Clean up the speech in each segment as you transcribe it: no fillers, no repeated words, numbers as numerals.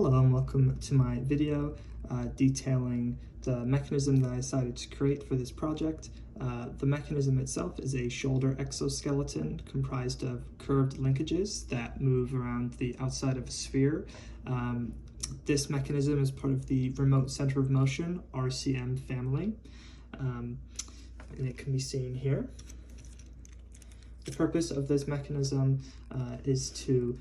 Hello and welcome to my video detailing the mechanism that I decided to create for this project. The mechanism itself is a shoulder exoskeleton comprised of curved linkages that move around the outside of a sphere. This mechanism is part of the remote center of motion RCM family, and it can be seen here. The purpose of this mechanism is to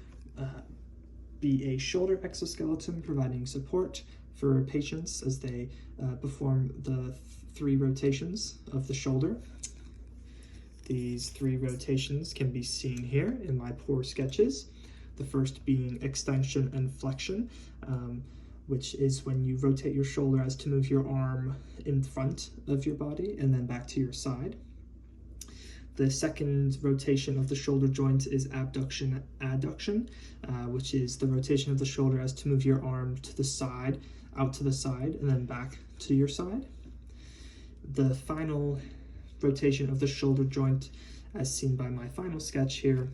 be a shoulder exoskeleton providing support for patients as they perform the 3 rotations of the shoulder. These 3 rotations can be seen here in my poor sketches. The first being extension and flexion, which is when you rotate your shoulder as to move your arm in front of your body and then back to your side. The second rotation of the shoulder joint is abduction, adduction, which is the rotation of the shoulder as to move your arm to the side, out to the side, and then back to your side. The final rotation of the shoulder joint, as seen by my final sketch here,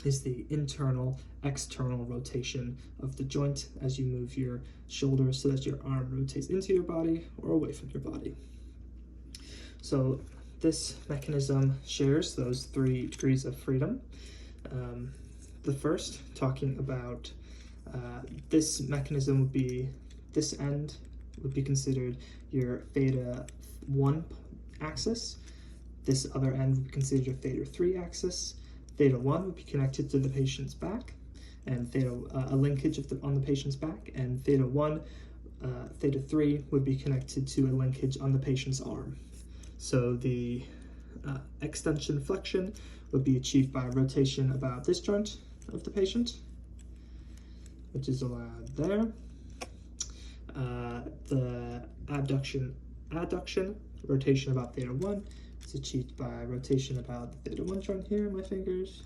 is the internal, external rotation of the joint as you move your shoulder so that your arm rotates into your body or away from your body. So this mechanism shares those 3 degrees of freedom. The first, talking about this mechanism, would be this end would be considered your theta 1 axis. This other end would be considered your theta 3 axis. Theta 1 would be connected to the patient's back, and a linkage on the patient's back, and theta 3 would be connected to a linkage on the patient's arm. So the extension flexion would be achieved by rotation about this joint of the patient, which is allowed there. The abduction, adduction, rotation about theta 1 is achieved by rotation about the theta 1 joint here in my fingers.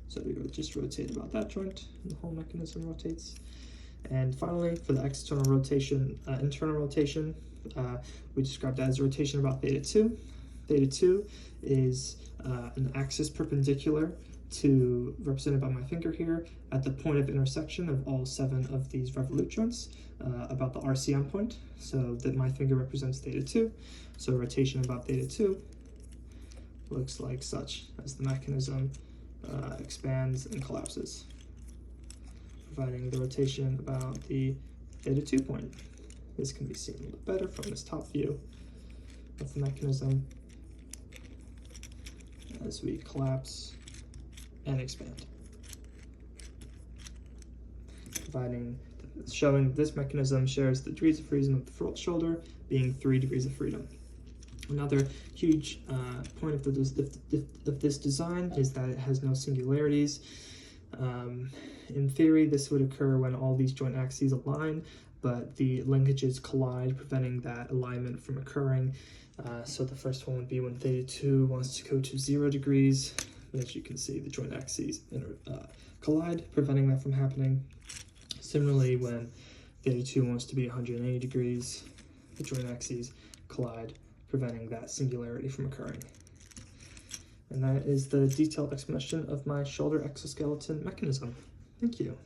So we would just rotate about that joint, and the whole mechanism rotates. And finally, for the external rotation, internal rotation, we described that as a rotation about theta 2. Theta 2 is an axis perpendicular to, represented by my finger here, at the point of intersection of all 7 of these revolute joints, about the RCM point, so that my finger represents theta 2. So rotation about theta 2 looks like such as the mechanism expands and collapses, providing the rotation about the theta 2 point. This can be seen a little better from this top view of the mechanism as we collapse and expand, showing this mechanism shares the degrees of freedom of the shoulder being 3 degrees of freedom. Another huge point of this design is that it has no singularities. In theory, this would occur when all these joint axes align, but the linkages collide, preventing that alignment from occurring. So the first one would be when theta 2 wants to go to 0 degrees. As you can see, the joint axes collide, preventing that from happening. Similarly, when theta 2 wants to be 180 degrees, the joint axes collide, preventing that singularity from occurring. And that is the detailed explanation of my shoulder exoskeleton mechanism. Thank you.